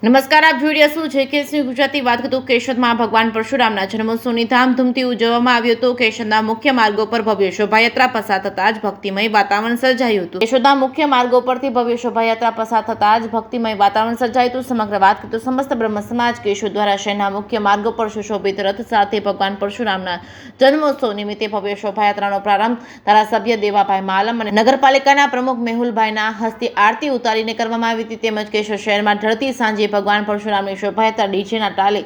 નમસ્કાર, આપ જોઈ રહ્યા છો જેકેસી ગુજરાતી. વાત કરતું કેશોદમાં ભગવાન પરશુરામના જન્મોત્સવની ધામધૂમથી ઉજવવામાં આવ્યો હતો. કેશોદના મુખ્ય માર્ગો પર ભવ્ય શોભાયાત્રા પસાર થતા જ ભક્તિમય વાતાવરણ સર્જાયું હતું. કેશોદના મુખ્ય માર્ગો પરથી ભવ્ય શોભાયાત્રા પસાર થતા જ ભક્તિમય વાતાવરણ સર્જાયું હતું. સમગ્ર વાત કરતું સમસ્ત બ્રહ્મ સમાજ કેશોદ દ્વારા શહેરના મુખ્ય માર્ગો પર સુશોભિત રથ સાથે ભગવાન પરશુરામના જન્મોત્સવ નિમિત્તે ભવ્ય શોભાયાત્રાનો પ્રારંભ ધારાસભ્ય દેવાભાઈ માલમ અને નગરપાલિકાના પ્રમુખ મેહુલભાઈના હસ્તે આરતી ઉતારીને કરવામાં આવી હતી. તેમજ કેશોદ શહેરમાં ઢળતી સાંજે ભગવાન પરશુરામની શોભાયાત્રા ડીજેના તાલે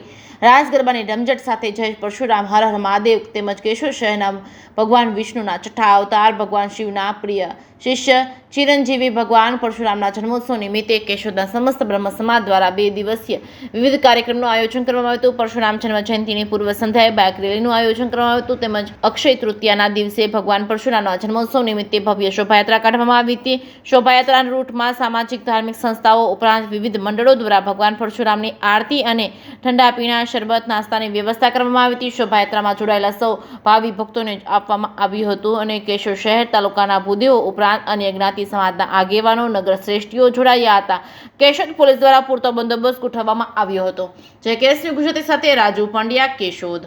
રાસ ગરબાની રમઝટ સાથે જય પરશુરામ હર હર મહાદેવ તેમજ કેશોદ શહેરના ભગવાન વિષ્ણુના છઠ્ઠા અવતાર ભગવાન શિવના પ્રિય શિષ્ય ચિરંજીવી ભગવાન પરશુરામના જન્મોત્સવ નિમિત્તે કેશોદના સમસ્ત બ્રહ્મ સમાજ દ્વારા 2 દિવસીય વિવિધ કાર્યક્રમનું આયોજન કરવામાં આવ્યું હતું. પરશુરામ જન્મ જયંતિની પૂર્વ સંધ્યાએ બાઇક રેલીનું આયોજન કરવામાં આવ્યું હતું. તેમજ અક્ષય તૃતીયાના દિવસે ભગવાન પરશુરામના જન્મોત્સવ નિમિત્તે ભવ્ય શોભાયાત્રા કાઢવામાં આવી હતી. શોભાયાત્રાના રૂટમાં સામાજિક ધાર્મિક સંસ્થાઓ ઉપરાંત વિવિધ મંડળો દ્વારા ભગવાન પરશુરામની આરતી અને ઠંડા પીણા શરબત નાસ્તાની વ્યવસ્થા કરવામાં આવી હતી. શોભાયાત્રામાં જોડાયેલા સૌ ભાવિ ભક્તોને આપવામાં આવ્યું હતું અને કેશોદ શહેર તાલુકાના ભૂદેવો ઉપરાંત અન્ય જ્ઞાતિ સમાજના આગેવાનો નગર શ્રેષ્ઠીઓ જોડાયા હતા. કેશોદ પોલીસ દ્વારા પૂરતો બંદોબસ્ત ગોઠવવામાં આવ્યો હતો. જેકેસી ગુજરાતી સાથે રાજુ પંડ્યા, કેશોદ.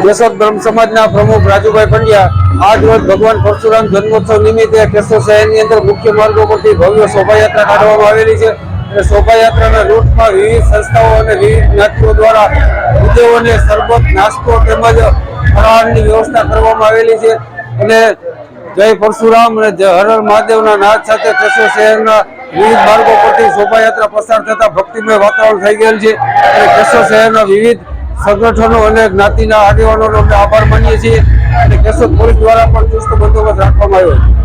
કેશોદ બ્રહ્મ સમાજના પ્રમુખ રાજુભાઈ પંડ્યા આજ રોજ ભગવાન પરશુરામ જન્મોત્સવ નિમિત્તે કેશોદ શહેરની અંદર મુખ્ય માર્ગો પરથી ભવ્ય શોભાયાત્રા કાઢવામાં આવેલી છે. અને શોભાયાત્રાના રૂટમાં વિવિધ સંસ્થાઓ અને વિવિધ જ્ઞાતિઓ દ્વારા ભૂદેવોને શરબત નાસ્તો તેમજ ફરાળની વ્યવસ્થા કરવામાં આવેલી છે. અને જય પરશુરામ અને જય હર હર મહાદેવના નાદ સાથે કેશોદ શહેરના વિવિધ માર્ગો પરથી શોભાયાત્રા પસાર થતા ભક્તિમય વાતાવરણ થઈ ગયેલ છે. અને કેશોદ શહેરના વિવિધ સંગઠનો અને જ્ઞાતિના આગેવાનોનો અમે આભાર માનીએ છીએ. અને કેશોદ પોલીસ દ્વારા પણ ચુસ્ત બંદોબસ્ત રાખવામાં આવ્યો છે.